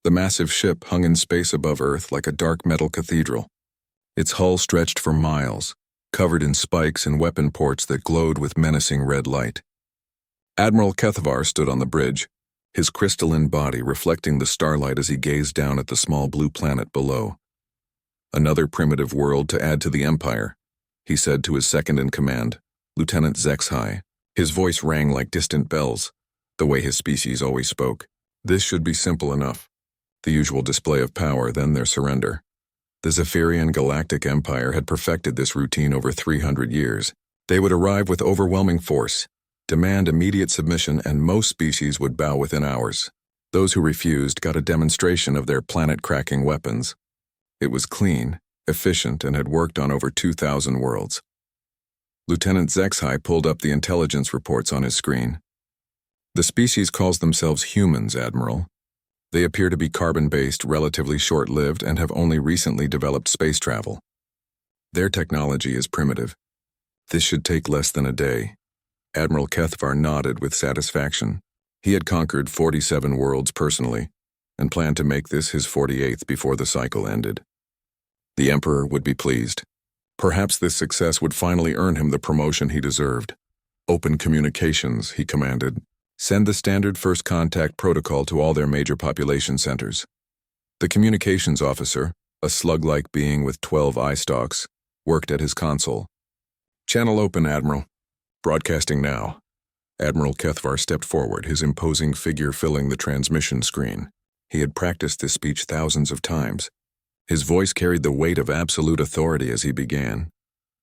The massive ship hung in space above Earth like a dark metal cathedral. Its hull stretched for miles, covered in spikes and weapon ports that glowed with menacing red light. Admiral Kethvar stood on the bridge, his crystalline body reflecting the starlight as he gazed down at the small blue planet below. "Another primitive world to add to the Empire," he said to his second-in-command, Lieutenant Zexhai. His voice rang like distant bells, the way his species always spoke. This should be simple enough. The usual display of power, then their surrender. The Zephyrian Galactic Empire had perfected this routine over 300 years. They would arrive with overwhelming force, demand immediate submission, and most species would bow within hours. Those who refused got a demonstration of their planet-cracking weapons. It was clean, efficient, and had worked on over 2,000 worlds. Lieutenant Zexhai pulled up the intelligence reports on his screen. "The species calls themselves humans, Admiral. They appear to be carbon-based, relatively short-lived, and have only recently developed space travel. Their technology is primitive. This should take less than a day." Admiral Kethvar nodded with satisfaction. He had conquered 47 worlds personally, and planned to make this his 48th before the cycle ended. The Emperor would be pleased. Perhaps this success would finally earn him the promotion he deserved. "Open communications," he commanded. "Send the standard first contact protocol to all their major population centers." The communications officer, a slug-like being with 12 eye stalks, worked at his console. "Channel open, Admiral. Broadcasting now." Admiral Kethvar stepped forward, his imposing figure filling the transmission screen. He had practiced this speech thousands of times. His voice carried the weight of absolute authority as he began.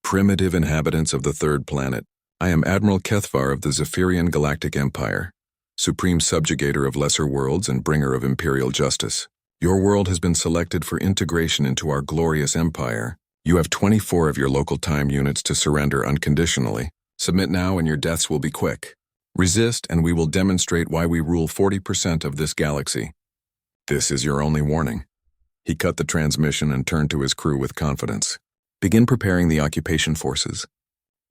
"Primitive inhabitants of the third planet, I am Admiral Kethvar of the Zephyrian Galactic Empire, supreme subjugator of lesser worlds and bringer of imperial justice. Your world has been selected for integration into our glorious empire. You have 24 of your local time units to surrender unconditionally. Submit now and your deaths will be quick. Resist and we will demonstrate why we rule 40% of this galaxy. This is your only warning." He cut the transmission and turned to his crew with confidence. "Begin preparing the occupation forces.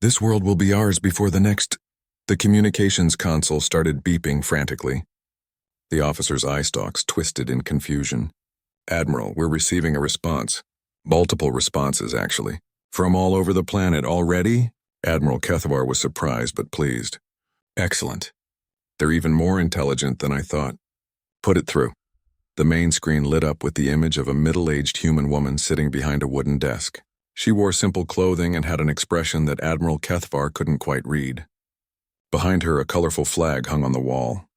This world will be ours before the next—" The communications console started beeping frantically. The officer's eye stalks twisted in confusion. "Admiral, we're receiving a response. Multiple responses, actually. From all over the planet already?" Admiral Kethvar was surprised but pleased. "Excellent. They're even more intelligent than I thought. Put it through." The main screen lit up with the image of a middle-aged human woman sitting behind a wooden desk. She wore simple clothing and had an expression that Admiral Kethvar couldn't quite read. Behind her, a colorful flag hung on the wall.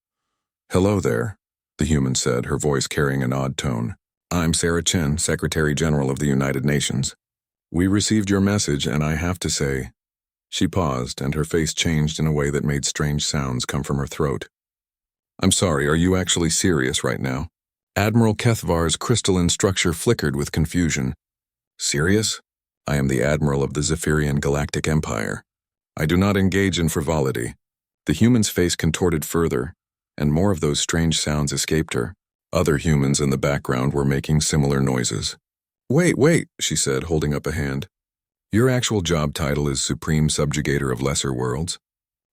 "Hello there," the human said, her voice carrying an odd tone. "I'm Sarah Chen, Secretary General of the United Nations. We received your message, and I have to say—" She paused, and her face changed in a way that made strange sounds come from her throat. "I'm sorry, are you actually serious right now?" Admiral Kethvar's crystalline structure flickered with confusion. "Serious? I am the Admiral of the Zephyrian Galactic Empire. I do not engage in frivolity." The human's face contorted further, and more of those strange sounds escaped her. Other humans in the background were making similar noises. Wait, she said, holding up a hand. "Your actual job title is Supreme Subjugator of Lesser Worlds?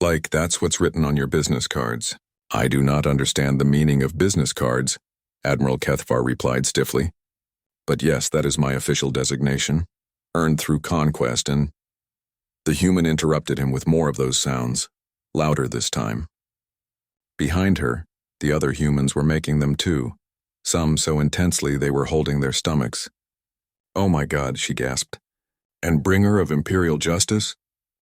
Like, that's what's written on your business cards." "I do not understand the meaning of business cards," Admiral Kethvar replied stiffly. "But yes, that is my official designation, earned through conquest and—" The human interrupted him with more of those sounds, louder this time. Behind her, the other humans were making them too, some so intensely they were holding their stomachs. "Oh my God," she gasped. "And bringer of imperial justice?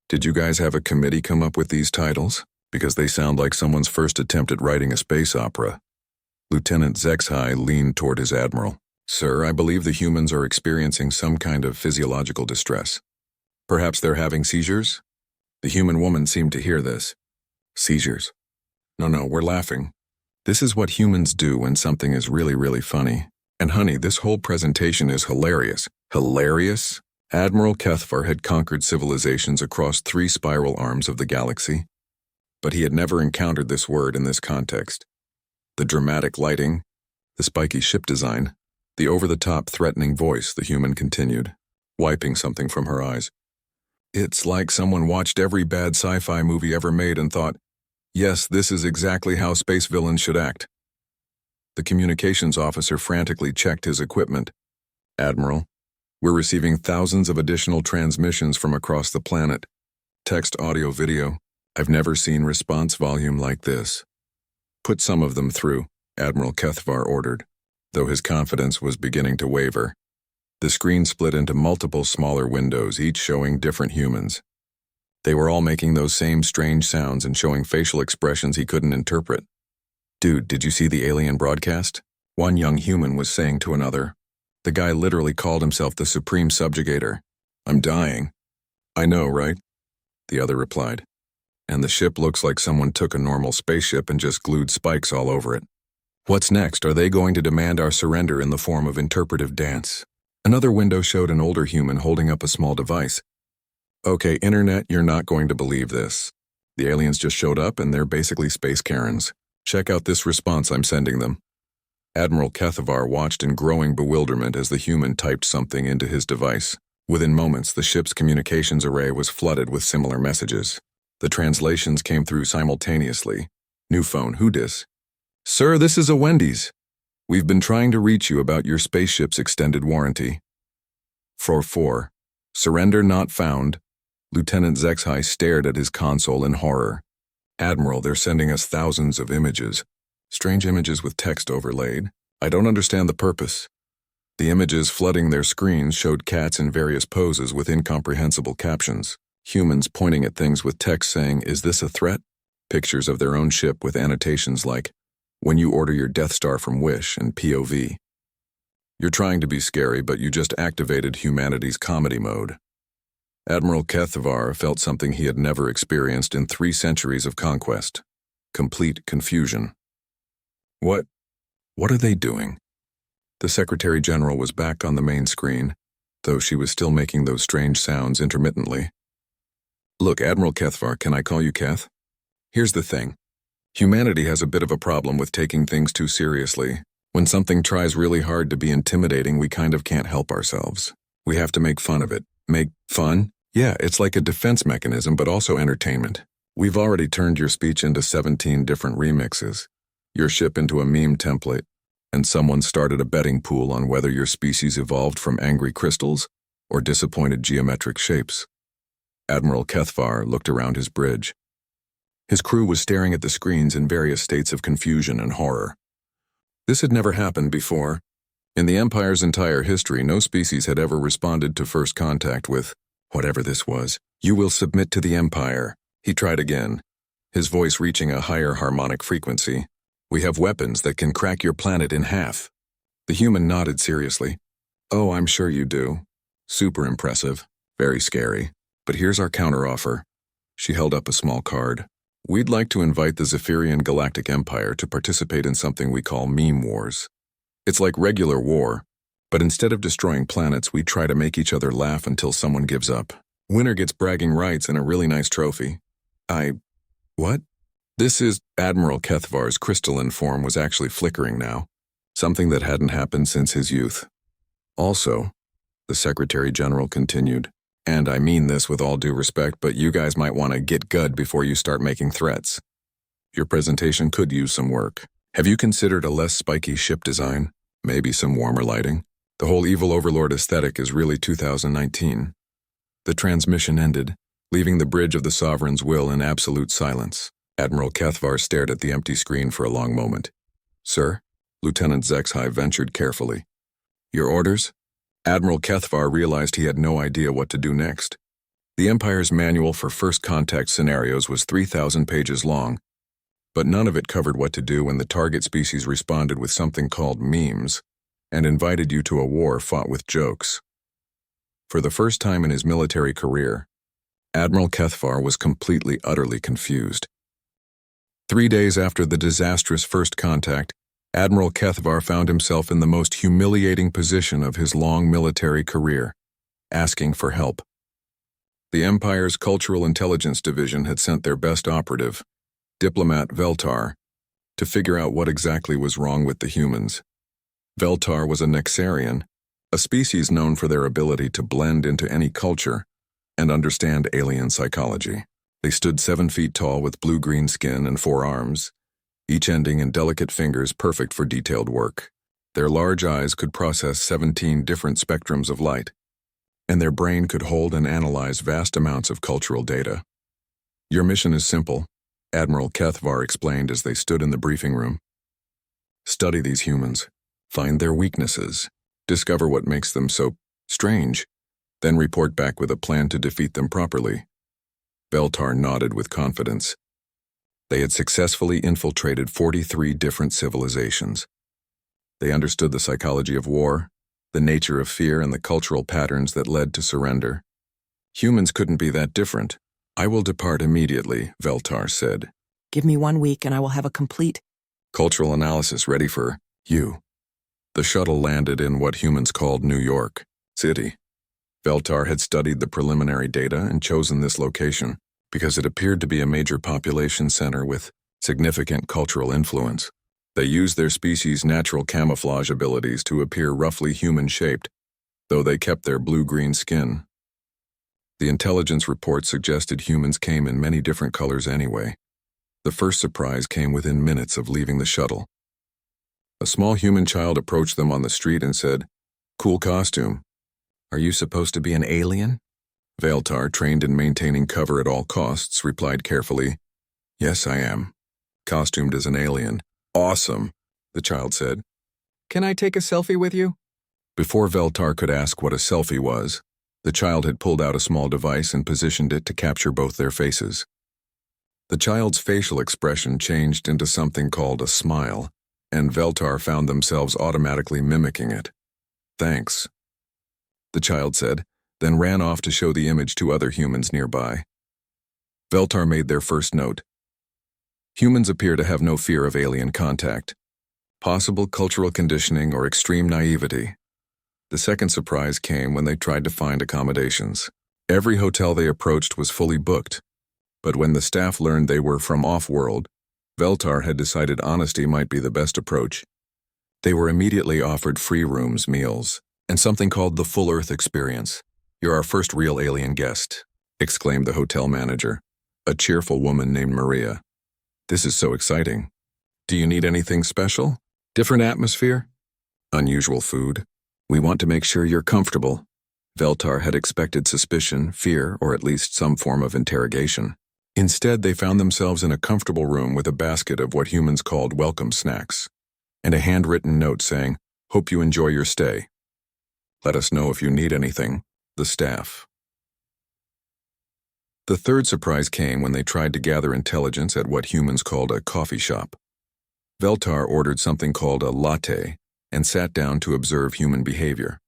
Did you guys have a committee come up with these titles? Because they sound like someone's first attempt at writing a space opera." Lieutenant Zexhai leaned toward his admiral. "Sir, I believe the humans are experiencing some kind of physiological distress. Perhaps they're having seizures?" The human woman seemed to hear this. "Seizures? No, we're laughing. This is what humans do when something is really, really funny. And honey, this whole presentation is hilarious." Hilarious? Admiral Kethvar had conquered civilizations across 3 spiral arms of the galaxy, but he had never encountered this word in this context. The dramatic lighting, the spiky ship design, the over-the-top threatening voice, the human continued, wiping something from her eyes. "It's like someone watched every bad sci-fi movie ever made and thought, yes, this is exactly how space villains should act." The communications officer frantically checked his equipment. "Admiral, we're receiving thousands of additional transmissions from across the planet. Text, audio, video. I've never seen response volume like this." "Put some of them through," Admiral Kethvar ordered, though his confidence was beginning to waver. The screen split into multiple smaller windows, each showing different humans. They were all making those same strange sounds and showing facial expressions he couldn't interpret. "Dude, did you see the alien broadcast?" one young human was saying to another. "The guy literally called himself the Supreme Subjugator." "I'm dying." "I know, right?" the other replied. "And the ship looks like someone took a normal spaceship and just glued spikes all over it. What's next? Are they going to demand our surrender in the form of interpretive dance?" Another window showed an older human holding up a small device. "Okay, Internet, you're not going to believe this. The aliens just showed up and they're basically space Karens. Check out this response I'm sending them." Admiral Kethvar watched in growing bewilderment as the human typed something into his device. Within moments, the ship's communications array was flooded with similar messages. The translations came through simultaneously. "New phone, who dis?" "Sir, this is a Wendy's. We've been trying to reach you about your spaceship's extended warranty." 4-4. "Surrender not found." Lieutenant Zexhai stared at his console in horror. "Admiral, they're sending us thousands of images. Strange images with text overlaid. I don't understand the purpose." The images flooding their screens showed cats in various poses with incomprehensible captions. Humans pointing at things with text saying, "Is this a threat?" Pictures of their own ship with annotations like, "When you order your Death Star from Wish," and POV. "You're trying to be scary, but you just activated humanity's comedy mode." Admiral Kethvar felt something he had never experienced in 3 centuries of conquest. Complete confusion. What are they doing?" The Secretary General was back on the main screen, though she was still making those strange sounds intermittently. "Look, Admiral Kethvar, can I call you Keth? Here's the thing. Humanity has a bit of a problem with taking things too seriously. When something tries really hard to be intimidating, we kind of can't help ourselves. We have to make fun of it." "Make fun?" "Yeah, it's like a defense mechanism, but also entertainment. We've already turned your speech into 17 different remixes, your ship into a meme template, and someone started a betting pool on whether your species evolved from angry crystals or disappointed geometric shapes." Admiral Kethvar looked around his bridge. His crew was staring at the screens in various states of confusion and horror. This had never happened before. In the Empire's entire history, no species had ever responded to first contact with whatever this was. "You will submit to the Empire." He tried again, his voice reaching a higher harmonic frequency. "We have weapons that can crack your planet in half." The human nodded seriously. "Oh, I'm sure you do. Super impressive. Very scary. But here's our counteroffer." She held up a small card. "We'd like to invite the Zephyrian Galactic Empire to participate in something we call Meme Wars. It's like regular war, but instead of destroying planets, we try to make each other laugh until someone gives up. Winner gets bragging rights and a really nice trophy." What? This is Admiral Kethvar's crystalline form was actually flickering now, something that hadn't happened since his youth. "Also," the Secretary General continued, "and I mean this with all due respect, but you guys might want to get good before you start making threats. Your presentation could use some work. Have you considered a less spiky ship design? Maybe some warmer lighting? The whole evil overlord aesthetic is really 2019. The transmission ended, leaving the bridge of the Sovereign's will in absolute silence. Admiral Kethvar stared at the empty screen for a long moment. "Sir?" Lieutenant Zexhai ventured carefully. "Your orders?" Admiral Kethvar realized he had no idea what to do next. The Empire's manual for first contact scenarios was 3,000 pages long, but none of it covered what to do when the target species responded with something called memes and invited you to a war fought with jokes. For the first time in his military career, Admiral Kethvar was completely, utterly confused. 3 days after the disastrous first contact, Admiral Kethvar found himself in the most humiliating position of his long military career, asking for help. The Empire's Cultural Intelligence Division had sent their best operative, Diplomat Veltar, to figure out what exactly was wrong with the humans. Veltar was a Nexarian, a species known for their ability to blend into any culture and understand alien psychology. They stood 7 feet tall with blue-green skin and 4 arms, each ending in delicate fingers perfect for detailed work. Their large eyes could process 17 different spectrums of light, and their brain could hold and analyze vast amounts of cultural data. Your mission is simple, Admiral Kethvar explained as they stood in the briefing room. Study these humans, find their weaknesses, discover what makes them so strange, then report back with a plan to defeat them properly. Veltar nodded with confidence. They had successfully infiltrated 43 different civilizations. They understood the psychology of war, the nature of fear, and the cultural patterns that led to surrender. Humans couldn't be that different. I will depart immediately, Veltar said. Give me 1 week and I will have a complete cultural analysis ready for you. The shuttle landed in what humans called New York City. Veltar had studied the preliminary data and chosen this location because it appeared to be a major population center with significant cultural influence. They used their species' natural camouflage abilities to appear roughly human-shaped, though they kept their blue-green skin. The intelligence report suggested humans came in many different colors anyway. The first surprise came within minutes of leaving the shuttle. A small human child approached them on the street and said, "Cool costume. Are you supposed to be an alien?" Veltar, trained in maintaining cover at all costs, replied carefully, "Yes, I am. Costumed as an alien." "Awesome," the child said. Can I take a selfie with you? Before Veltar could ask what a selfie was, the child had pulled out a small device and positioned it to capture both their faces. The child's facial expression changed into something called a smile, and Veltar found themselves automatically mimicking it. "Thanks," the child said, then ran off to show the image to other humans nearby. Veltar made their first note. Humans appear to have no fear of alien contact. Possible cultural conditioning or extreme naivety. The second surprise came when they tried to find accommodations. Every hotel they approached was fully booked, but when the staff learned they were from off-world, Veltar had decided honesty might be the best approach. They were immediately offered free rooms, meals, and something called the Full Earth Experience. "You're our first real alien guest," exclaimed the hotel manager, a cheerful woman named Maria. "This is so exciting. Do you need anything special? Different atmosphere? Unusual food? We want to make sure you're comfortable." Veltar had expected suspicion, fear, or at least some form of interrogation. Instead, they found themselves in a comfortable room with a basket of what humans called welcome snacks, and a handwritten note saying, "Hope you enjoy your stay. Let us know if you need anything." The staff. The third surprise came when they tried to gather intelligence at what humans called a coffee shop. Veltar ordered something called a latte and sat down to observe human behavior.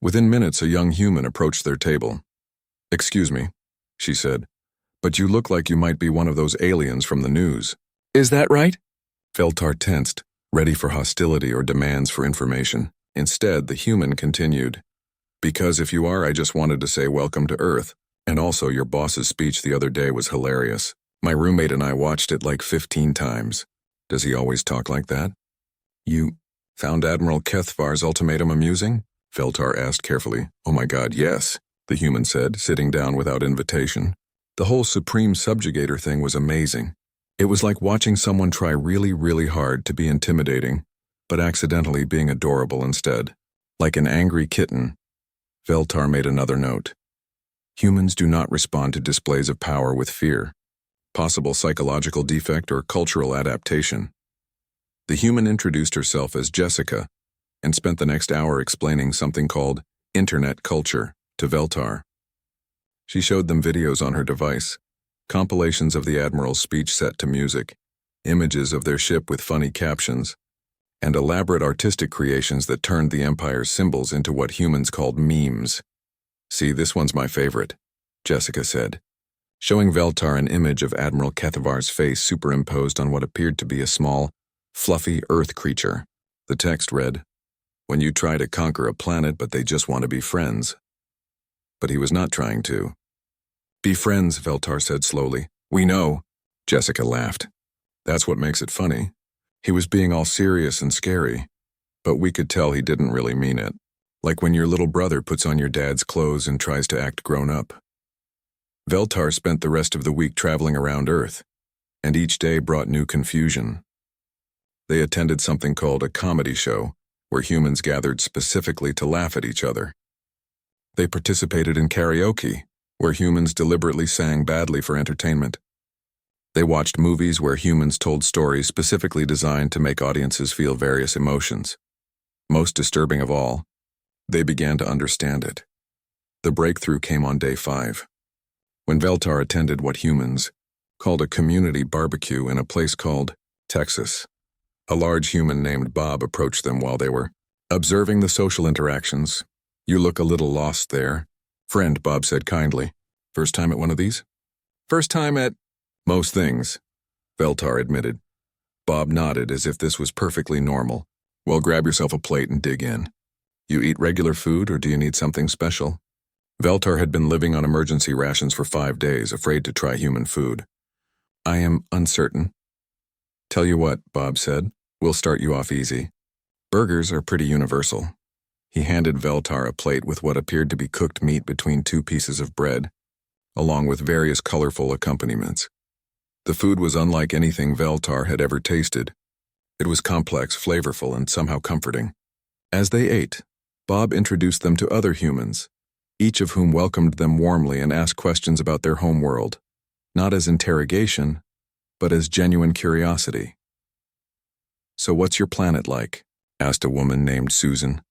Within minutes, a young human approached their table. "Excuse me," she said, "but you look like you might be one of those aliens from the news." Is that right? Veltar tensed, ready for hostility or demands for information. Instead, the human continued, "Because if you are, I just wanted to say welcome to Earth. And also, your boss's speech the other day was hilarious. My roommate and I watched it like 15 times. Does he always talk like that?" "You found Admiral Kethvar's ultimatum amusing?" Veltar asked carefully. "Oh my God, yes," the human said, sitting down without invitation. "The whole Supreme Subjugator thing was amazing. It was like watching someone try really, really hard to be intimidating, but accidentally being adorable instead. Like an angry kitten." Veltar made another note. Humans do not respond to displays of power with fear. Possible psychological defect or cultural adaptation. The human introduced herself as Jessica and spent the next hour explaining something called internet culture to Veltar. She showed them videos on her device, compilations of the Admiral's speech set to music, images of their ship with funny captions, and elaborate artistic creations that turned the Empire's symbols into what humans called memes. "See, this one's my favorite," Jessica said, showing Veltar an image of Admiral Kethvar's face superimposed on what appeared to be a small, fluffy Earth creature. The text read, "When you try to conquer a planet but they just want to be friends." But he was not trying to. "Be friends," Veltar said slowly. "We know." Jessica laughed. "That's what makes it funny. He was being all serious and scary, but we could tell he didn't really mean it. Like when your little brother puts on your dad's clothes and tries to act grown up." Veltar spent the rest of the week traveling around Earth, and each day brought new confusion. They attended something called a comedy show, where humans gathered specifically to laugh at each other. They participated in karaoke, where humans deliberately sang badly for entertainment. They watched movies where humans told stories specifically designed to make audiences feel various emotions. Most disturbing of all, they began to understand it. The breakthrough came on day 5, when Veltar attended what humans called a community barbecue in a place called Texas. A large human named Bob approached them while they were observing the social interactions. "You look a little lost there, friend," Bob said kindly. "First time at one of these?" "First time at most things," Veltar admitted. Bob nodded as if this was perfectly normal. "Well, grab yourself a plate and dig in. You eat regular food, or do you need something special?" Veltar had been living on emergency rations for 5 days, afraid to try human food. "I am uncertain." "Tell you what," Bob said, "we'll start you off easy. Burgers are pretty universal." He handed Veltar a plate with what appeared to be cooked meat between 2 pieces of bread, along with various colorful accompaniments. The food was unlike anything Veltar had ever tasted. It was complex, flavorful, and somehow comforting. As they ate, Bob introduced them to other humans, each of whom welcomed them warmly and asked questions about their home world, not as interrogation, but as genuine curiosity. "So what's your planet like?" asked a woman named Susan.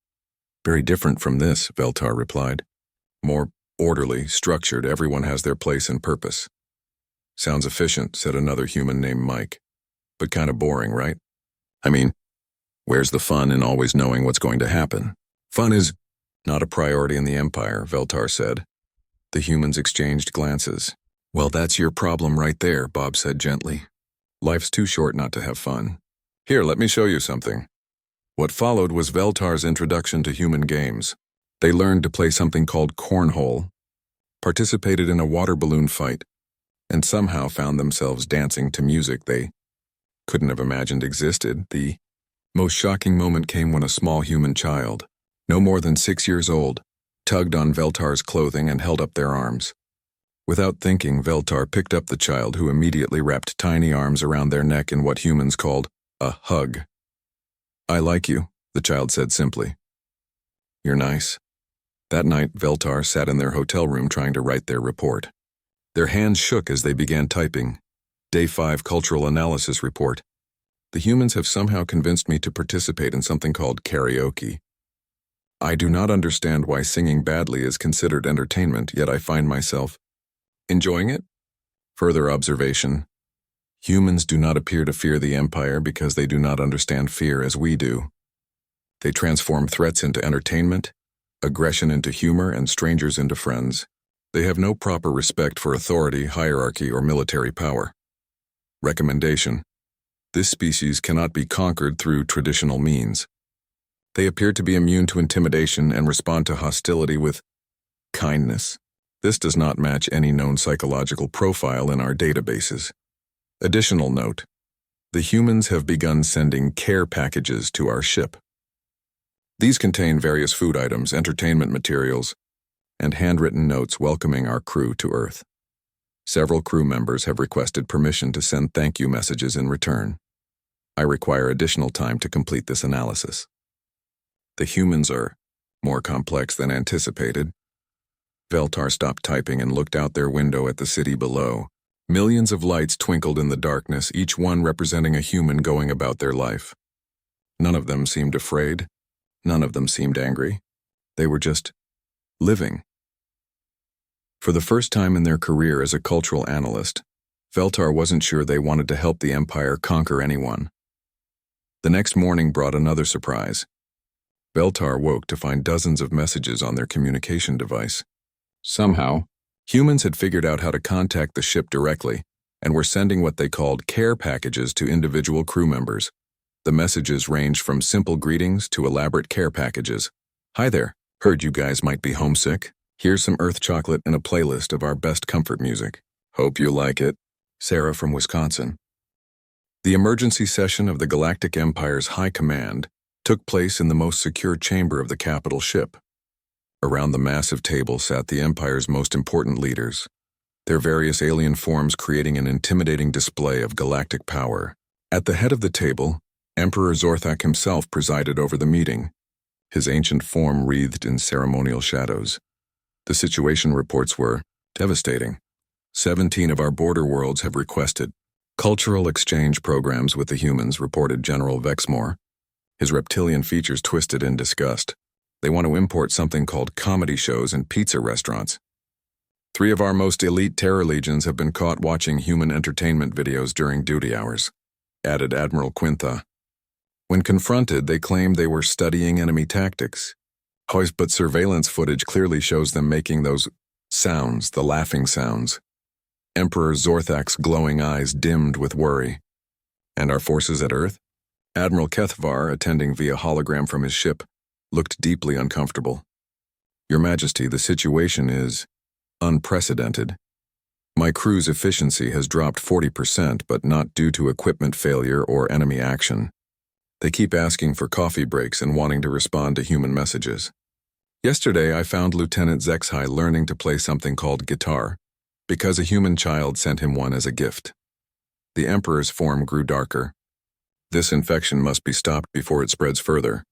"Very different from this," Veltar replied. "More orderly, structured, everyone has their place and purpose." "Sounds efficient," said another human named Mike. "But kind of boring, right? I mean, where's the fun in always knowing what's going to happen?" "Fun is not a priority in the Empire," Veltar said. The humans exchanged glances. "Well, that's your problem right there," Bob said gently. "Life's too short not to have fun. Here, let me show you something." What followed was Veltar's introduction to human games. They learned to play something called cornhole, participated in a water balloon fight, and somehow found themselves dancing to music they couldn't have imagined existed. The most shocking moment came when a small human child, no more than 6 years old, tugged on Veltar's clothing and held up their arms. Without thinking, Veltar picked up the child, who immediately wrapped tiny arms around their neck in what humans called a hug. "I like you," the child said simply. "You're nice." That night, Veltar sat in their hotel room trying to write their report. Their hands shook as they began typing. Day 5 Cultural Analysis Report. "The humans have somehow convinced me to participate in something called karaoke. I do not understand why singing badly is considered entertainment, yet I find myself enjoying it." Further observation: humans do not appear to fear the Empire because they do not understand fear as we do. They transform threats into entertainment, aggression into humor, and strangers into friends. They have no proper respect for authority, hierarchy, or military power. Recommendation: this species cannot be conquered through traditional means. They appear to be immune to intimidation and respond to hostility with kindness. This does not match any known psychological profile in our databases. Additional note: the humans have begun sending care packages to our ship. These contain various food items, entertainment materials, and handwritten notes welcoming our crew to Earth. Several crew members have requested permission to send thank you messages in return. I require additional time to complete this analysis. The humans are more complex than anticipated. Veltar stopped typing and looked out their window at the city below. Millions of lights twinkled in the darkness, each one representing a human going about their life. None of them seemed afraid. None of them seemed angry. They were just living. For the first time in their career as a cultural analyst, Veltar wasn't sure they wanted to help the Empire conquer anyone. The next morning brought another surprise. Veltar woke to find dozens of messages on their communication device. Somehow, humans had figured out how to contact the ship directly and were sending what they called care packages to individual crew members. The messages ranged from simple greetings to elaborate care packages. "Hi there, heard you guys might be homesick. Here's some Earth chocolate and a playlist of our best comfort music. Hope you like it. Sarah from Wisconsin." The emergency session of the Galactic Empire's High Command took place in the most secure chamber of the capital ship. Around the massive table sat the Empire's most important leaders, their various alien forms creating an intimidating display of galactic power. At the head of the table, Emperor Zorthak himself presided over the meeting, his ancient form wreathed in ceremonial shadows. The situation reports were devastating. 17 of our border worlds have requested cultural exchange programs with the humans, reported General Vexmore, his reptilian features twisted in disgust. They want to import something called comedy shows and pizza restaurants. 3 of our most elite terror legions have been caught watching human entertainment videos during duty hours, added Admiral Quintha. When confronted, they claimed they were studying enemy tactics. But surveillance footage clearly shows them making those sounds, the laughing sounds. Emperor Zorthak's glowing eyes dimmed with worry. And our forces at Earth? Admiral Kethvar, attending via hologram from his ship, looked deeply uncomfortable. Your Majesty, the situation is unprecedented. My crew's efficiency has dropped 40%, but not due to equipment failure or enemy action. They keep asking for coffee breaks and wanting to respond to human messages. Yesterday, I found Lieutenant Zexhai learning to play something called guitar, because a human child sent him one as a gift. The Emperor's form grew darker. This infection must be stopped before it spreads further.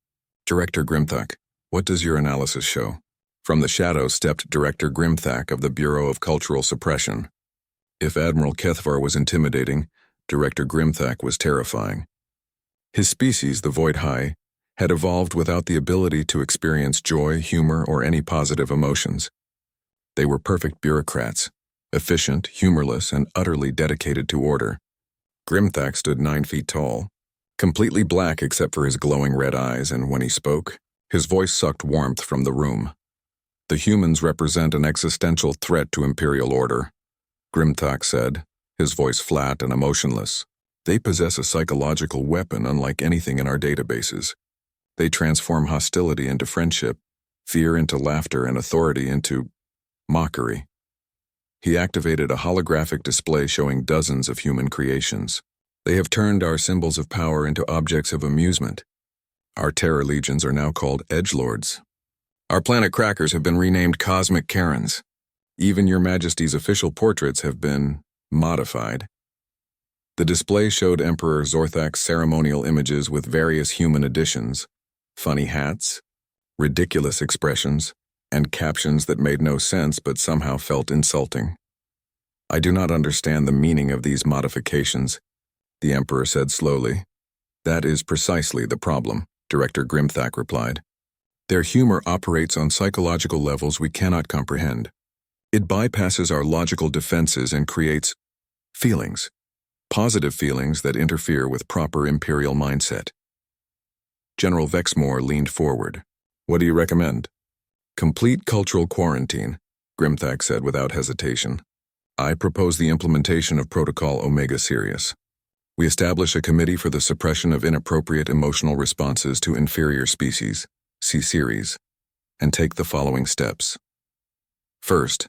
Director Grimthak, what does your analysis show? From the shadows stepped Director Grimthak of the Bureau of Cultural Suppression. If Admiral Kethvar was intimidating, Director Grimthak was terrifying. His species, the Void High, had evolved without the ability to experience joy, humor, or any positive emotions. They were perfect bureaucrats, efficient, humorless, and utterly dedicated to order. Grimthak stood 9 feet tall, completely black except for his glowing red eyes, and when he spoke, his voice sucked warmth from the room. The humans represent an existential threat to Imperial order, Grimthak said, his voice flat and emotionless. They possess a psychological weapon unlike anything in our databases. They transform hostility into friendship, fear into laughter, and authority into mockery. He activated a holographic display showing dozens of human creations. They have turned our symbols of power into objects of amusement. Our terror legions are now called edgelords. Our planet crackers have been renamed Cosmic Karens. Even Your Majesty's official portraits have been modified. The display showed Emperor Zorthak's ceremonial images with various human additions, funny hats, ridiculous expressions, and captions that made no sense but somehow felt insulting. I do not understand the meaning of these modifications, the Emperor said slowly. That is precisely the problem, Director Grimthak replied. Their humor operates on psychological levels we cannot comprehend. It bypasses our logical defenses and creates feelings, positive feelings that interfere with proper Imperial mindset. General Vexmore leaned forward. What do you recommend? Complete cultural quarantine, Grimthak said without hesitation. I propose the implementation of Protocol Omega Sirius. We establish a committee for the suppression of inappropriate emotional responses to inferior species, see series, and take the following steps. First,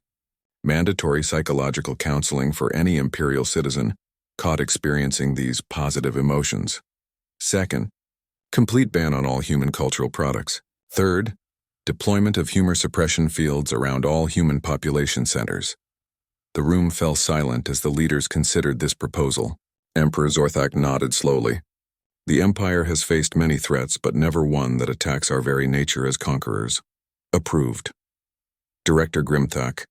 mandatory psychological counseling for any Imperial citizen caught experiencing these positive emotions. Second, complete ban on all human cultural products. Third, deployment of humor suppression fields around all human population centers. The room fell silent as the leaders considered this proposal. Emperor Zorthak nodded slowly. The Empire has faced many threats, but never one that attacks our very nature as conquerors. Approved. Director Grimthak,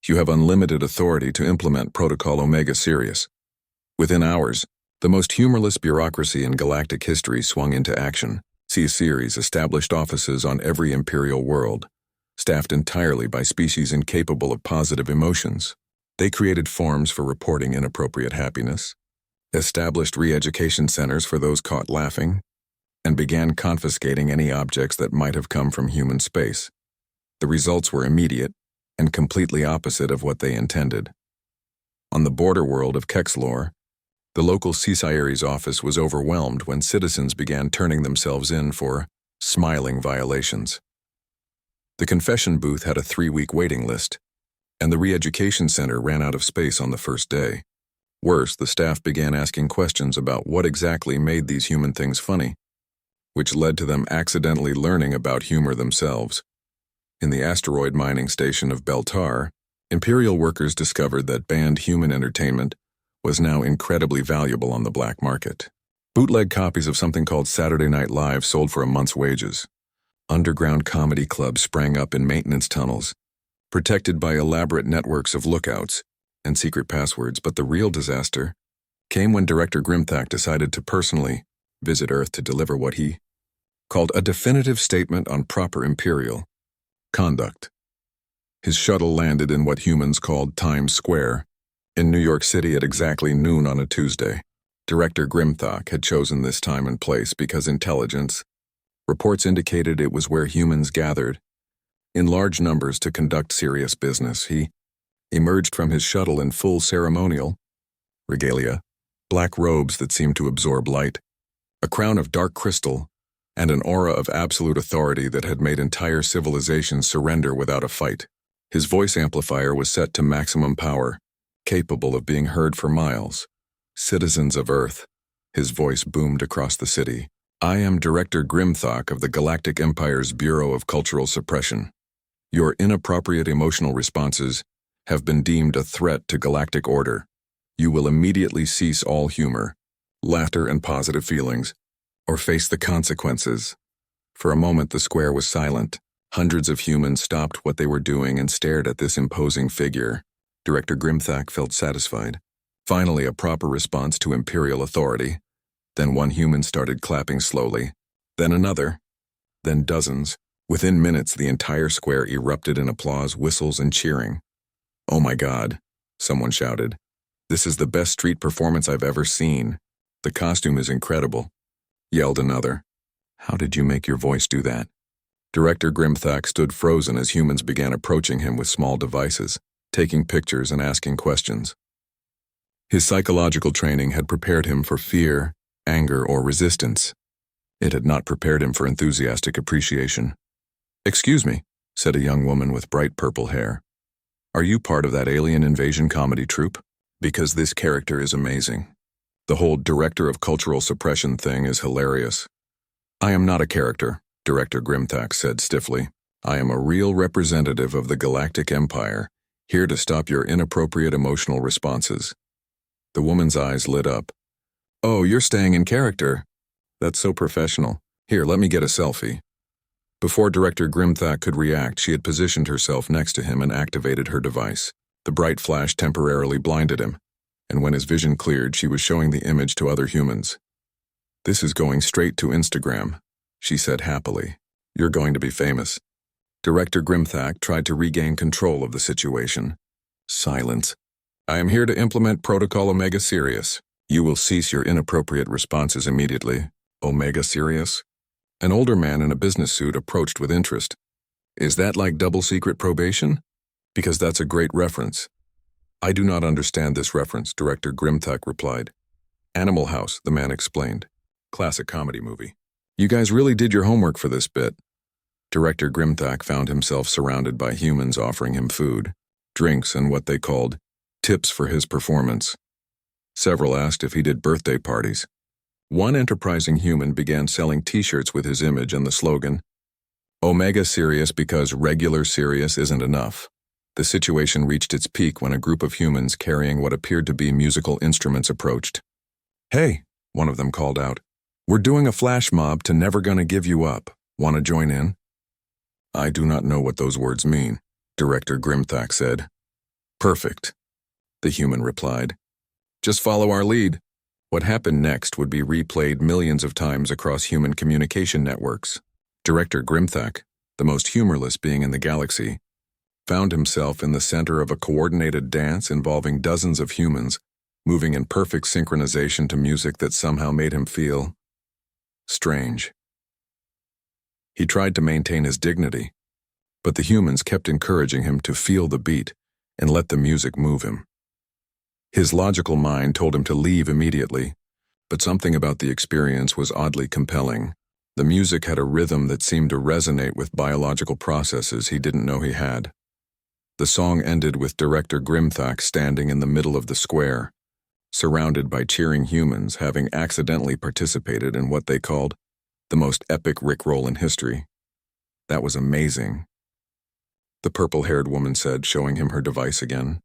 you have unlimited authority to implement Protocol Omega Sirius. Within hours, the most humorless bureaucracy in galactic history swung into action. C-Series established offices on every Imperial world, staffed entirely by species incapable of positive emotions. They created forms for reporting inappropriate happiness, established re-education centers for those caught laughing, and began confiscating any objects that might have come from human space. The results were immediate and completely opposite of what they intended. On the border world of Kexlor, the local Sci-Fi's office was overwhelmed when citizens began turning themselves in for smiling violations. The confession booth had a 3-week waiting list, and the re-education center ran out of space on the first day. Worse, the staff began asking questions about what exactly made these human things funny, which led to them accidentally learning about humor themselves. In the asteroid mining station of Beltar, Imperial workers discovered that banned human entertainment was now incredibly valuable on the black market. Bootleg copies of something called Saturday Night Live sold for a month's wages. Underground comedy clubs sprang up in maintenance tunnels, protected by elaborate networks of lookouts and secret passwords, but the real disaster came when Director Grimthak decided to personally visit Earth to deliver what he called a definitive statement on proper Imperial conduct. His shuttle landed in what humans called Times Square, in New York City at exactly noon on a Tuesday. Director Grimthak had chosen this time and place because intelligence reports indicated it was where humans gathered in large numbers to conduct serious business. He emerged from his shuttle in full ceremonial regalia, black robes that seemed to absorb light, a crown of dark crystal, and an aura of absolute authority that had made entire civilizations surrender without a fight. His voice amplifier was set to maximum power, capable of being heard for miles. Citizens of Earth, his voice boomed across the city. I am Director Grimthak of the Galactic Empire's Bureau of Cultural Suppression. Your inappropriate emotional responses have been deemed a threat to galactic order. You will immediately cease all humor, laughter, and positive feelings, or face the consequences. For a moment, the square was silent. Hundreds of humans stopped what they were doing and stared at this imposing figure. Director Grimthak felt satisfied. Finally, a proper response to Imperial authority. Then one human started clapping slowly, then another, then dozens. Within minutes, the entire square erupted in applause, whistles, and cheering. "Oh my God," someone shouted. "This is the best street performance I've ever seen. The costume is incredible," yelled another. "How did you make your voice do that?" Director Grimthak stood frozen as humans began approaching him with small devices, taking pictures and asking questions. His psychological training had prepared him for fear, anger, or resistance. It had not prepared him for enthusiastic appreciation. "Excuse me," said a young woman with bright purple hair. "Are you part of that alien invasion comedy troupe? Because this character is amazing. The whole Director of Cultural Suppression thing is hilarious." "I am not a character," Director Grimthak said stiffly. "I am a real representative of the Galactic Empire, here to stop your inappropriate emotional responses." The woman's eyes lit up. "Oh, you're staying in character. That's so professional. Here, let me get a selfie." Before Director Grimthak could react, she had positioned herself next to him and activated her device. The bright flash temporarily blinded him, and when his vision cleared, she was showing the image to other humans. "This is going straight to Instagram," she said happily. "You're going to be famous." Director Grimthak tried to regain control of the situation. "Silence. I am here to implement Protocol Omega Sirius. You will cease your inappropriate responses immediately." "Omega Sirius?" An older man in a business suit approached with interest. "Is that like double secret probation? Because that's a great reference." "I do not understand this reference," Director Grimthak replied. "Animal House," the man explained. "Classic comedy movie. You guys really did your homework for this bit." Director Grimthak found himself surrounded by humans offering him food, drinks, and what they called tips for his performance. Several asked if he did birthday parties. One enterprising human began selling t-shirts with his image and the slogan, "Omega Sirius because regular Sirius isn't enough." The situation reached its peak when a group of humans carrying what appeared to be musical instruments approached. "Hey," one of them called out, "we're doing a flash mob to Never Gonna Give You Up. Want to join in?" "I do not know what those words mean," Director Grimthak said. "Perfect," the human replied. "Just follow our lead." What happened next would be replayed millions of times across human communication networks. Director Grimthak, the most humorless being in the galaxy, found himself in the center of a coordinated dance involving dozens of humans, moving in perfect synchronization to music that somehow made him feel strange. He tried to maintain his dignity, but the humans kept encouraging him to feel the beat and let the music move him. His logical mind told him to leave immediately, but something about the experience was oddly compelling. The music had a rhythm that seemed to resonate with biological processes he didn't know he had. The song ended with Director Grimthak standing in the middle of the square, surrounded by cheering humans having accidentally participated in what they called the most epic Rickroll in history. "That was amazing," the purple-haired woman said, showing him her device again.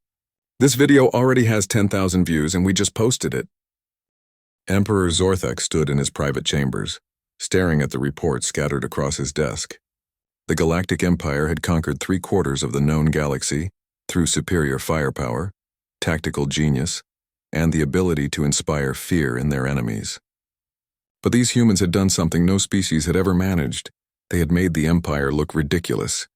"This video already has 10,000 views and we just posted it." Emperor Zorthek stood in his private chambers, staring at the reports scattered across his desk. The Galactic Empire had conquered 3/4 of the known galaxy through superior firepower, tactical genius, and the ability to inspire fear in their enemies. But these humans had done something no species had ever managed. They had made the Empire look ridiculous.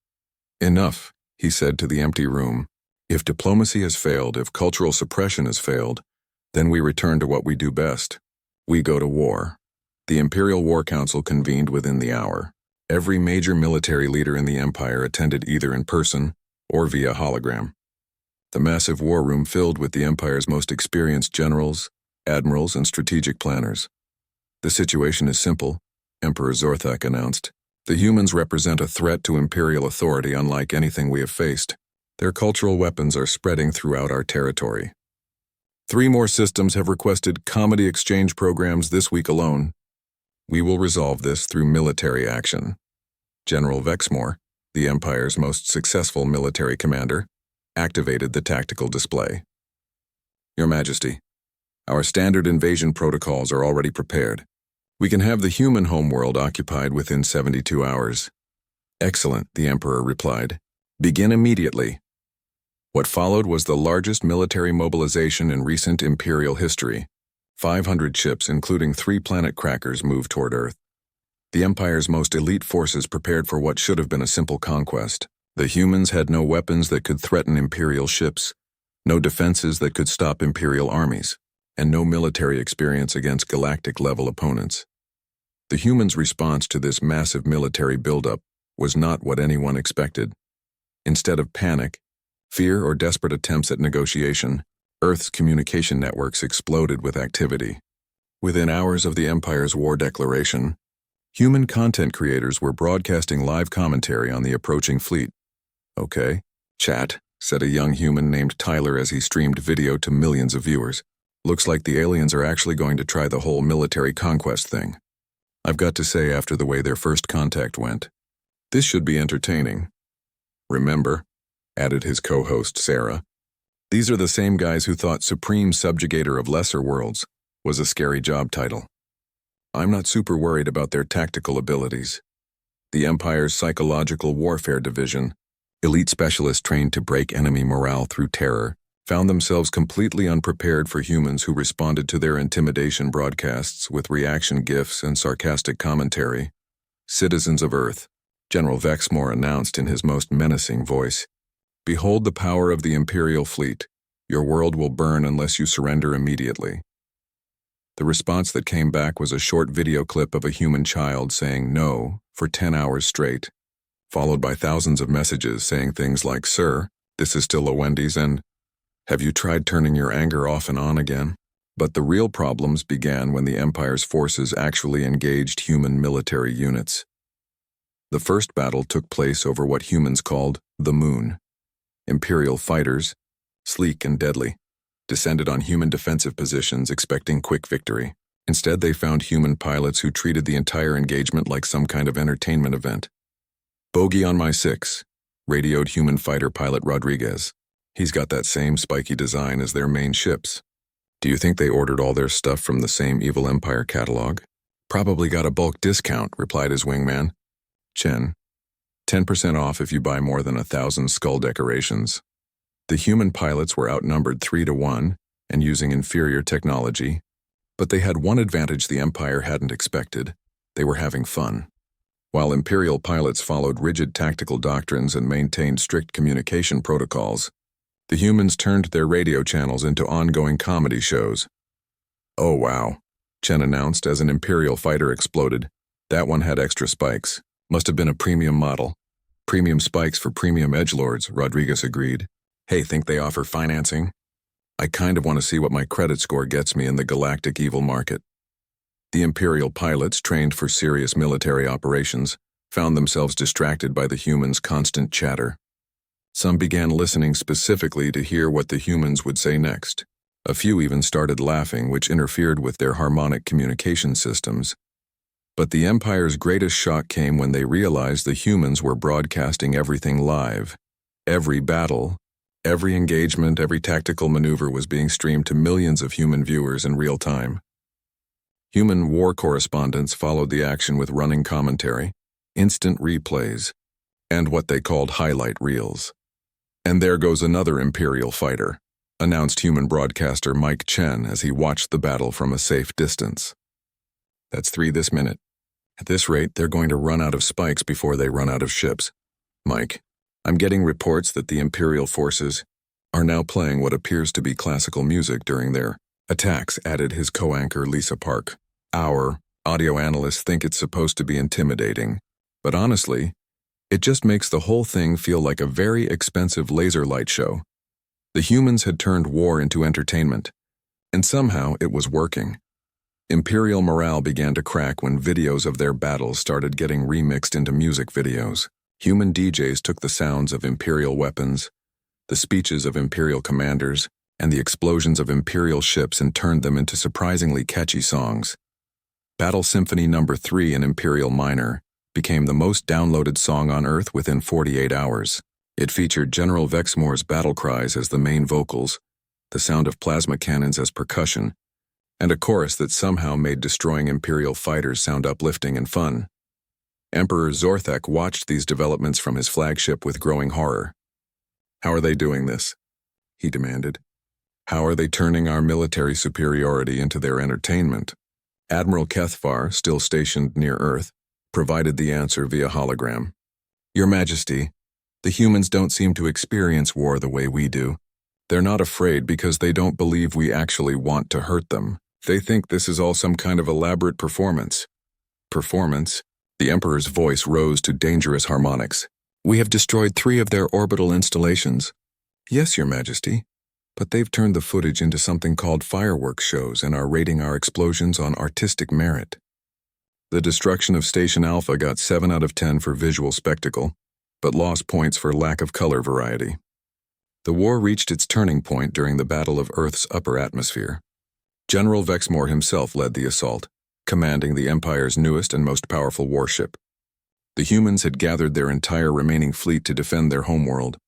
"Enough," he said to the empty room. "If diplomacy has failed, if cultural suppression has failed, then we return to what we do best. We go to war." The Imperial War Council convened within the hour. Every major military leader in the Empire attended either in person or via hologram. The massive war room filled with the Empire's most experienced generals, admirals, and strategic planners. "The situation is simple," Emperor Zorthek announced. "The humans represent a threat to Imperial authority unlike anything we have faced. Their cultural weapons are spreading throughout our territory. 3 more systems have requested comedy exchange programs this week alone. We will resolve this through military action." General Vexmore, the Empire's most successful military commander, activated the tactical display. "Your Majesty, our standard invasion protocols are already prepared. We can have the human homeworld occupied within 72 hours. "Excellent," the Emperor replied. "Begin immediately." What followed was the largest military mobilization in recent Imperial history. 500 ships, including 3 planet crackers, moved toward Earth. The Empire's most elite forces prepared for what should have been a simple conquest. The humans had no weapons that could threaten Imperial ships, no defenses that could stop Imperial armies, and no military experience against galactic-level opponents. The humans' response to this massive military buildup was not what anyone expected. Instead of panic, fear, or desperate attempts at negotiation, Earth's communication networks exploded with activity. Within hours of the Empire's war declaration, human content creators were broadcasting live commentary on the approaching fleet. "Okay, chat," said a young human named Tyler as he streamed video to millions of viewers. "Looks like the aliens are actually going to try the whole military conquest thing. I've got to say, after the way their first contact went, this should be entertaining. Remember," added his co-host Sarah, "these are the same guys who thought Supreme Subjugator of Lesser Worlds was a scary job title. I'm not super worried about their tactical abilities. The Empire's Psychological Warfare Division, elite specialists trained to break enemy morale through terror, found themselves completely unprepared for humans who responded to their intimidation broadcasts with reaction gifs and sarcastic commentary. "Citizens of Earth," General Vexmore announced in his most menacing voice, "behold the power of the Imperial fleet. Your world will burn unless you surrender immediately." The response that came back was a short video clip of a human child saying no for 10 hours straight, followed by thousands of messages saying things like, "Sir, this is still a Wendy's," and "Have you tried turning your anger off and on again?" But the real problems began when the Empire's forces actually engaged human military units. The first battle took place over what humans called the Moon. Imperial fighters, sleek and deadly, descended on human defensive positions expecting quick victory. Instead, they found human pilots who treated the entire engagement like some kind of entertainment event. "Bogey on my 6, radioed human fighter pilot Rodriguez. "He's got that same spiky design as their main ships." "Do you think they ordered all their stuff from the same Evil Empire catalog?" "Probably got a bulk discount," replied his wingman. "Chen, 10% off if you buy more than 1,000 skull decorations." The human pilots were outnumbered 3 to 1 and using inferior technology, but they had one advantage the Empire hadn't expected: they were having fun. While Imperial pilots followed rigid tactical doctrines and maintained strict communication protocols, the humans turned their radio channels into ongoing comedy shows. "Oh wow," Chen announced as an Imperial fighter exploded. "That one had extra spikes. Must have been a premium model." "Premium spikes for premium edgelords," Rodriguez agreed. "Hey, think they offer financing? I kind of want to see what my credit score gets me in the galactic evil market." The Imperial pilots, trained for serious military operations, found themselves distracted by the humans' constant chatter. Some began listening specifically to hear what the humans would say next. A few even started laughing, which interfered with their harmonic communication systems. But the Empire's greatest shock came when they realized the humans were broadcasting everything live. Every battle, every engagement, every tactical maneuver was being streamed to millions of human viewers in real time. Human war correspondents followed the action with running commentary, instant replays, and what they called highlight reels. "And there goes another Imperial fighter," announced human broadcaster Mike Chen as he watched the battle from a safe distance. "That's 3 this minute. At this rate, they're going to run out of spikes before they run out of ships. Mike, I'm getting reports that the Imperial forces are now playing what appears to be classical music during their attacks," added his co-anchor Lisa Park. "Our audio analysts think it's supposed to be intimidating, but honestly, it just makes the whole thing feel like a very expensive laser light show." The humans had turned war into entertainment, and somehow it was working. Imperial morale began to crack when videos of their battles started getting remixed into music videos. Human DJs took the sounds of Imperial weapons, the speeches of Imperial commanders, and the explosions of Imperial ships and turned them into surprisingly catchy songs. Battle Symphony No. 3 in Imperial Minor became the most downloaded song on Earth within 48 hours. It featured General Vexmore's battle cries as the main vocals, the sound of plasma cannons as percussion, and a chorus that somehow made destroying Imperial fighters sound uplifting and fun. Emperor Zorthek watched these developments from his flagship with growing horror. "How are they doing this?" he demanded. "How are they turning our military superiority into their entertainment?" Admiral Kethvar, still stationed near Earth, provided the answer via hologram. "Your Majesty, the humans don't seem to experience war the way we do. They're not afraid because they don't believe we actually want to hurt them. They think this is all some kind of elaborate performance." "Performance?" The Emperor's voice rose to dangerous harmonics. "We have destroyed 3 of their orbital installations." "Yes, Your Majesty, but they've turned the footage into something called fireworks shows and are rating our explosions on artistic merit." The destruction of Station Alpha got 7 out of 10 for visual spectacle, but lost points for lack of color variety. The war reached its turning point during the Battle of Earth's upper atmosphere. General Vexmore himself led the assault, commanding the Empire's newest and most powerful warship. The humans had gathered their entire remaining fleet to defend their homeworld,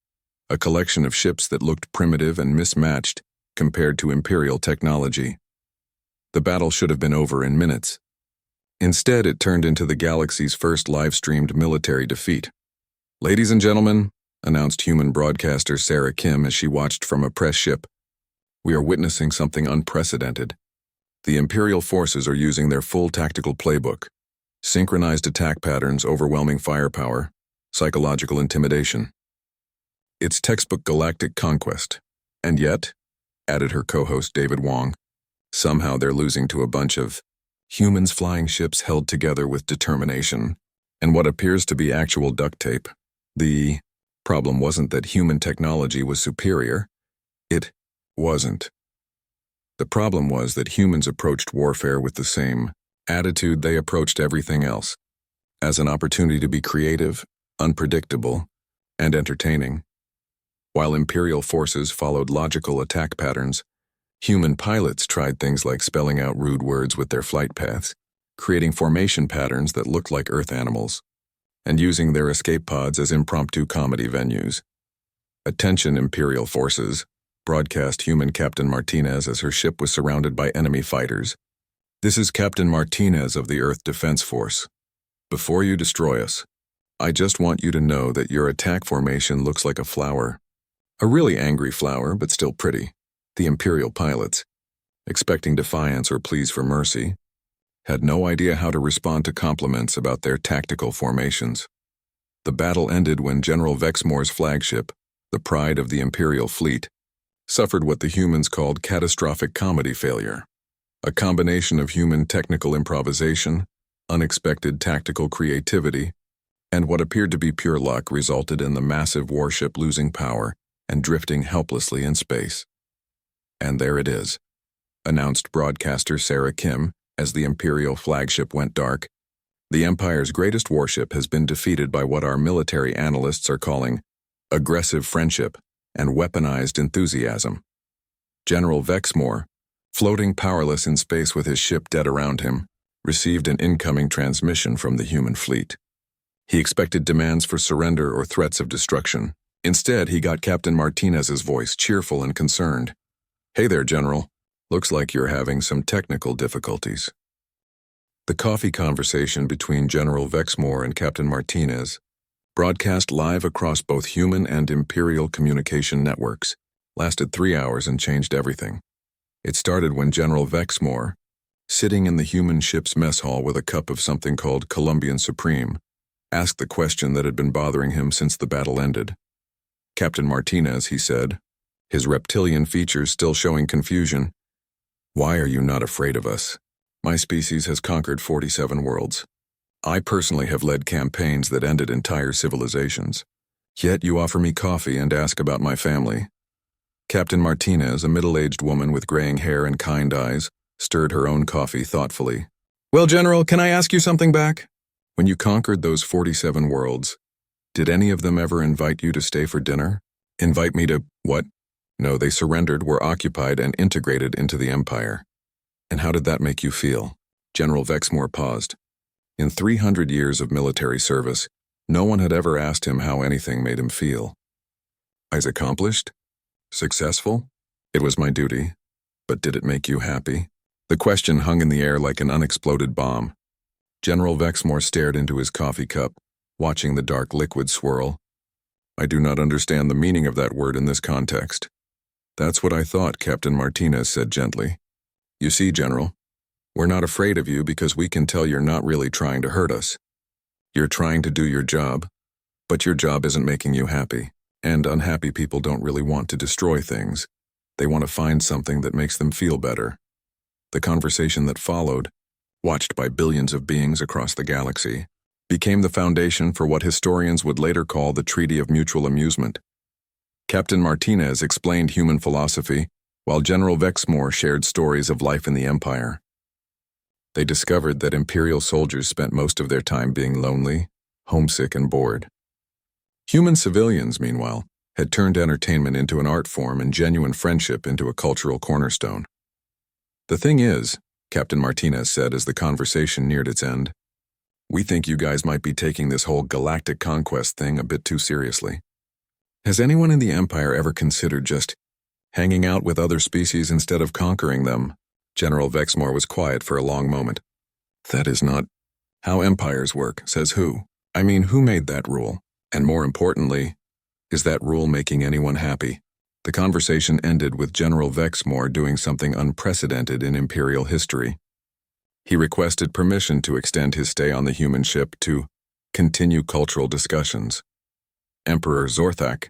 a collection of ships that looked primitive and mismatched compared to Imperial technology. The battle should have been over in minutes. Instead, it turned into the galaxy's first live-streamed military defeat. "Ladies and gentlemen," announced human broadcaster Sarah Kim as she watched from a press ship, "we are witnessing something unprecedented. The Imperial forces are using their full tactical playbook: synchronized attack patterns, overwhelming firepower, psychological intimidation. It's textbook galactic conquest. And yet," added her co-host David Wong, "somehow they're losing to a bunch of humans flying ships held together with determination and what appears to be actual duct tape. The problem wasn't that human technology was superior. It wasn't. The problem was that humans approached warfare with the same attitude they approached everything else, as an opportunity to be creative, unpredictable, and entertaining. While Imperial forces followed logical attack patterns, human pilots tried things like spelling out rude words with their flight paths, creating formation patterns that looked like Earth animals, and using their escape pods as impromptu comedy venues. "Attention, Imperial forces," broadcast human Captain Martinez as her ship was surrounded by enemy fighters. "This is Captain Martinez of the Earth Defense Force. Before you destroy us, I just want you to know that your attack formation looks like a flower. A really angry flower, but still pretty." The Imperial pilots, expecting defiance or pleas for mercy, had no idea how to respond to compliments about their tactical formations. The battle ended when General Vexmore's flagship, the pride of the Imperial fleet, suffered what the humans called catastrophic comedy failure. A combination of human technical improvisation, unexpected tactical creativity, and what appeared to be pure luck resulted in the massive warship losing power and drifting helplessly in space. "And there it is," announced broadcaster Sarah Kim as the Imperial flagship went dark. "The Empire's greatest warship has been defeated by what our military analysts are calling aggressive friendship and weaponized enthusiasm. General Vexmore, floating powerless in space with his ship dead around him, received an incoming transmission from the human fleet. He expected demands for surrender or threats of destruction. Instead, he got Captain Martinez's voice, cheerful and concerned. "Hey there, General. Looks like you're having some technical difficulties. The coffee conversation between General Vexmore and Captain Martinez, broadcast live across both human and Imperial communication networks, lasted 3 hours and changed everything. It started when General Vexmore, sitting in the human ship's mess hall with a cup of something called Colombian Supreme, asked the question that had been bothering him since the battle ended. "Captain Martinez," he said, his reptilian features still showing confusion, "why are you not afraid of us? My species has conquered 47 worlds. I personally have led campaigns that ended entire civilizations. Yet you offer me coffee and ask about my family." Captain Martinez, a middle-aged woman with graying hair and kind eyes, stirred her own coffee thoughtfully. "Well, General, can I ask you something back? When you conquered those 47 worlds, did any of them ever invite you to stay for dinner? Invite me to what? No, they surrendered, were occupied, and integrated into the Empire. And how did that make you feel?" General Vexmore paused. In 300 years of military service, no one had ever asked him how anything made him feel. "As accomplished? Successful? It was my duty. But did it make you happy?" The question hung in the air like an unexploded bomb. General Vexmore stared into his coffee cup, watching the dark liquid swirl. "I do not understand the meaning of that word in this context." "That's what I thought," Captain Martinez said gently. "You see, General, we're not afraid of you because we can tell you're not really trying to hurt us. You're trying to do your job, but your job isn't making you happy. And unhappy people don't really want to destroy things. They want to find something that makes them feel better." The conversation that followed, watched by billions of beings across the galaxy, became the foundation for what historians would later call the Treaty of Mutual Amusement. Captain Martinez explained human philosophy, while General Vexmore shared stories of life in the Empire. They discovered that Imperial soldiers spent most of their time being lonely, homesick, and bored. Human civilians, meanwhile, had turned entertainment into an art form and genuine friendship into a cultural cornerstone. "The thing is," Captain Martinez said as the conversation neared its end, "we think you guys might be taking this whole galactic conquest thing a bit too seriously. Has anyone in the Empire ever considered just hanging out with other species instead of conquering them?" General Vexmore was quiet for a long moment. "That is not how empires work," says who. "I mean, who made that rule? And more importantly, is that rule making anyone happy?" The conversation ended with General Vexmore doing something unprecedented in Imperial history. He requested permission to extend his stay on the human ship to continue cultural discussions. Emperor Zorthak,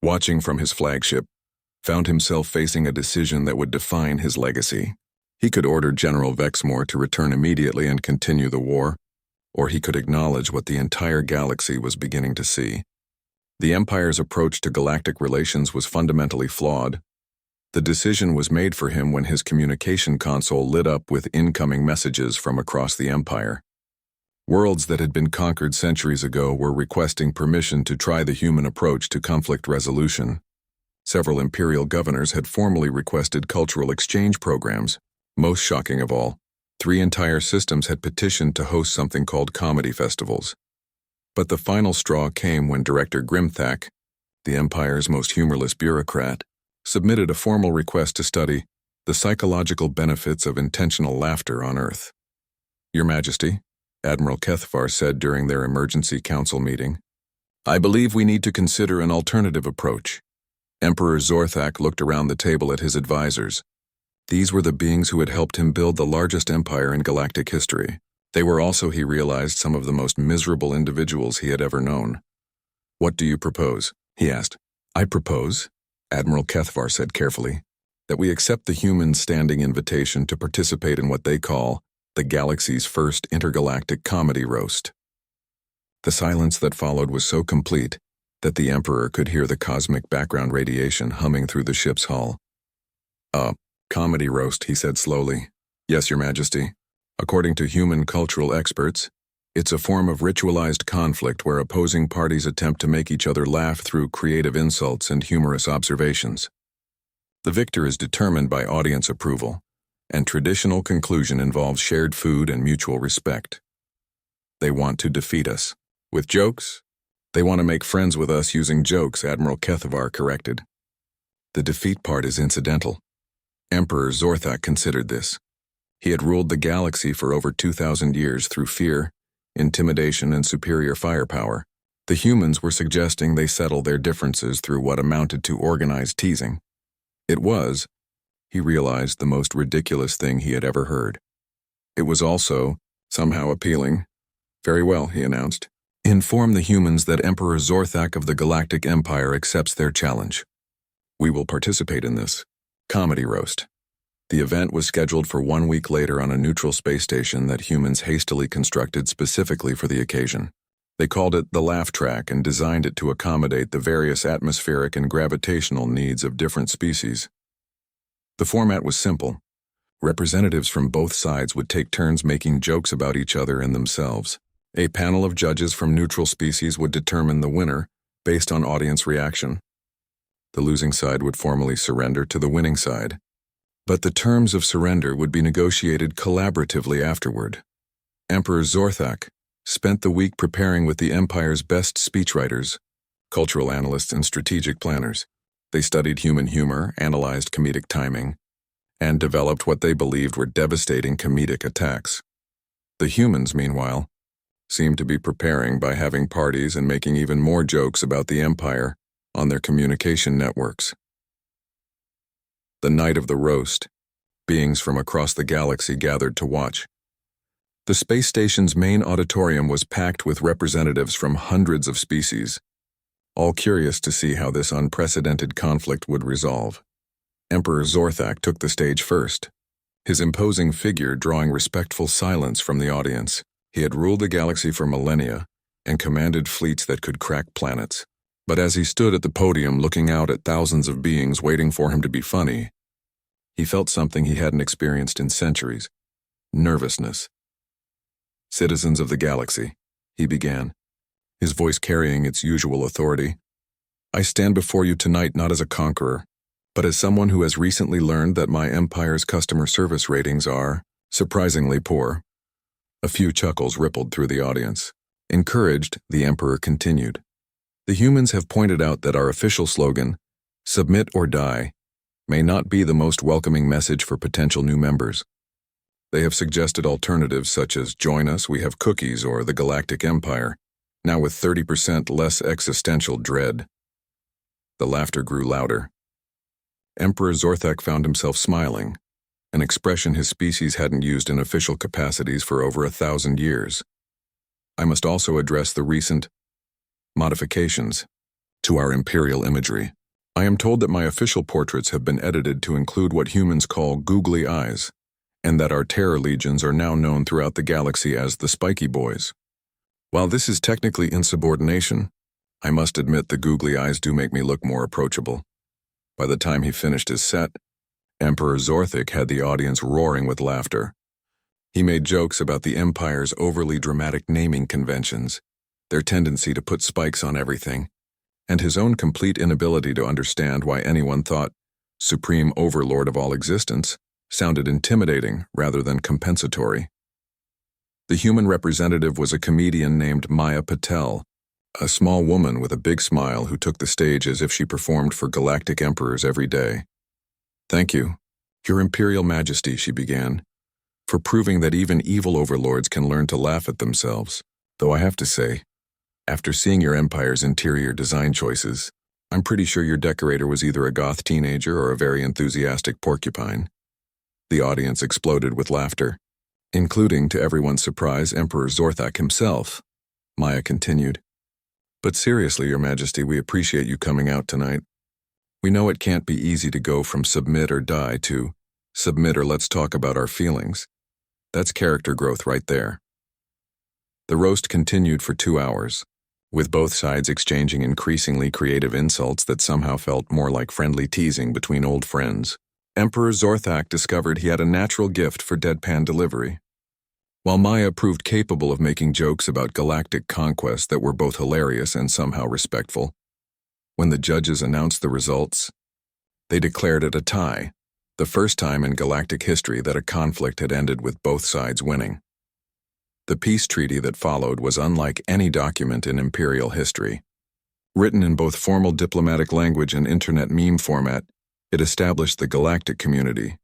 watching from his flagship, found himself facing a decision that would define his legacy. He could order General Vexmore to return immediately and continue the war, or he could acknowledge what the entire galaxy was beginning to see. The Empire's approach to galactic relations was fundamentally flawed. The decision was made for him when his communication console lit up with incoming messages from across the Empire. Worlds that had been conquered centuries ago were requesting permission to try the human approach to conflict resolution. Several Imperial governors had formally requested cultural exchange programs. Most shocking of all, 3 entire systems had petitioned to host something called comedy festivals. But the final straw came when Director Grimthak, the Empire's most humorless bureaucrat, submitted a formal request to study the psychological benefits of intentional laughter on Earth. "Your Majesty," Admiral Kethvar said during their emergency council meeting, "I believe we need to consider an alternative approach." Emperor Zorthak looked around the table at his advisors. These were the beings who had helped him build the largest empire in galactic history. They were also, he realized, some of the most miserable individuals he had ever known. "What do you propose?" he asked. "I propose," Admiral Kethvar said carefully, "that we accept the humans' standing invitation to participate in what they call the galaxy's first intergalactic comedy roast." The silence that followed was so complete that the Emperor could hear the cosmic background radiation humming through the ship's hull. Comedy roast," he said slowly. "Yes, Your Majesty. According to human cultural experts, it's a form of ritualized conflict where opposing parties attempt to make each other laugh through creative insults and humorous observations. The victor is determined by audience approval, and traditional conclusion involves shared food and mutual respect. They want to defeat us. With jokes? They want to make friends with us using jokes," Admiral Kethvar corrected. "The defeat part is incidental." Emperor Zorthak considered this. He had ruled the galaxy for over 2,000 years through fear, intimidation, and superior firepower. The humans were suggesting they settle their differences through what amounted to organized teasing. It was, he realized, the most ridiculous thing he had ever heard. It was also somehow appealing. "Very well," he announced. "Inform the humans that Emperor Zorthak of the Galactic Empire accepts their challenge. We will participate in this comedy roast." The event was scheduled for 1 week later on a neutral space station that humans hastily constructed specifically for the occasion. They called it the Laugh Track and designed it to accommodate the various atmospheric and gravitational needs of different species. The format was simple. Representatives from both sides would take turns making jokes about each other and themselves. A panel of judges from neutral species would determine the winner based on audience reaction. The losing side would formally surrender to the winning side, but the terms of surrender would be negotiated collaboratively afterward. Emperor Zorthak spent the week preparing with the Empire's best speechwriters, cultural analysts, and strategic planners. They studied human humor, analyzed comedic timing, and developed what they believed were devastating comedic attacks. The humans, meanwhile, seemed to be preparing by having parties and making even more jokes about the Empire on their communication networks. The night of the roast, beings from across the galaxy gathered to watch. The space station's main auditorium was packed with representatives from hundreds of species, all curious to see how this unprecedented conflict would resolve. Emperor Zorthak took the stage first, his imposing figure drawing respectful silence from the audience. He had ruled the galaxy for millennia and commanded fleets that could crack planets. But as he stood at the podium looking out at thousands of beings waiting for him to be funny, he felt something he hadn't experienced in centuries: nervousness. "Citizens of the galaxy," he began, his voice carrying its usual authority, "I stand before you tonight not as a conqueror, but as someone who has recently learned that my empire's customer service ratings are surprisingly poor." A few chuckles rippled through the audience. Encouraged, the Emperor continued, "The humans have pointed out that our official slogan, 'Submit or Die,' may not be the most welcoming message for potential new members. They have suggested alternatives such as 'Join us, we have cookies,' or 'The Galactic Empire,' now with 30% less existential dread." The laughter grew louder. Emperor Zorthak found himself smiling, an expression his species hadn't used in official capacities for over 1,000 years. "I must also address the recent modifications to our imperial imagery. I am told that my official portraits have been edited to include what humans call googly eyes, and that our terror legions are now known throughout the galaxy as the Spiky Boys. While this is technically insubordination, I must admit the googly eyes do make me look more approachable." By the time he finished his set, Emperor Zorthak had the audience roaring with laughter. He made jokes about the Empire's overly dramatic naming conventions, their tendency to put spikes on everything, and his own complete inability to understand why anyone thought supreme overlord of all existence sounded intimidating rather than compensatory. The human representative was a comedian named Maya Patel, a small woman with a big smile who took the stage as if she performed for galactic emperors every day. "Thank you, Your Imperial Majesty," she began, "for proving that even evil overlords can learn to laugh at themselves. Though I have to say, after seeing your empire's interior design choices, I'm pretty sure your decorator was either a goth teenager or a very enthusiastic porcupine." The audience exploded with laughter, including, to everyone's surprise, Emperor Zorthak himself. Maya continued, "But seriously, Your Majesty, we appreciate you coming out tonight. We know it can't be easy to go from submit or die to submit or let's talk about our feelings. That's character growth right there." The roast continued for 2 hours, with both sides exchanging increasingly creative insults that somehow felt more like friendly teasing between old friends. Emperor Zorthak discovered he had a natural gift for deadpan delivery, while Maya proved capable of making jokes about galactic conquest that were both hilarious and somehow respectful. When the judges announced the results, they declared it a tie, the first time in galactic history that a conflict had ended with both sides winning. The peace treaty that followed was unlike any document in imperial history. Written in both formal diplomatic language and internet meme format, it established the galactic community